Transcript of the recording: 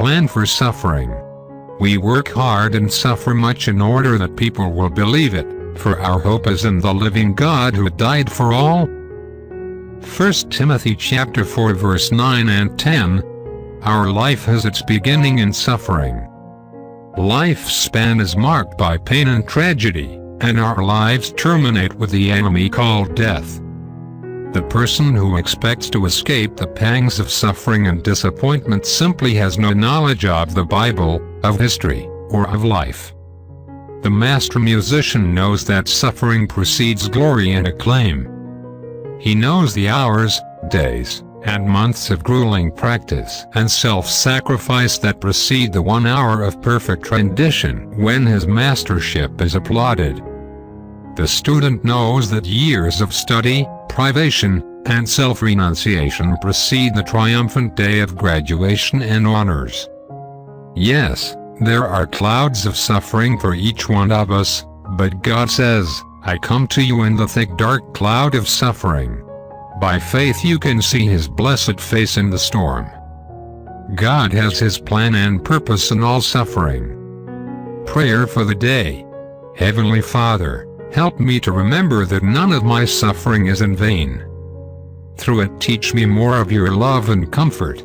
plan for suffering. We work hard and suffer much in order that people will believe it, for our hope is in the living God who died for all. 1 Timothy chapter 4 verse 9 and 10. Our life has its beginning in suffering. Lifespan is marked by pain and tragedy, and our lives terminate with the enemy called death. The person who expects to escape the pangs of suffering and disappointment simply has no knowledge of the Bible, of history, or of life. The master musician knows that suffering precedes glory and acclaim. He knows the hours, days, and months of grueling practice and self-sacrifice that precede the 1 hour of perfect rendition when his mastership is applauded. The student knows that years of study, privation, and self-renunciation precede the triumphant day of graduation and honors. Yes, there are clouds of suffering for each one of us, but God says, "I come to you in the thick dark cloud of suffering." By faith you can see His blessed face in the storm. God has His plan and purpose in all suffering. Prayer for the day. Heavenly Father, help me to remember that none of my suffering is in vain. Through it teach me more of your love and comfort.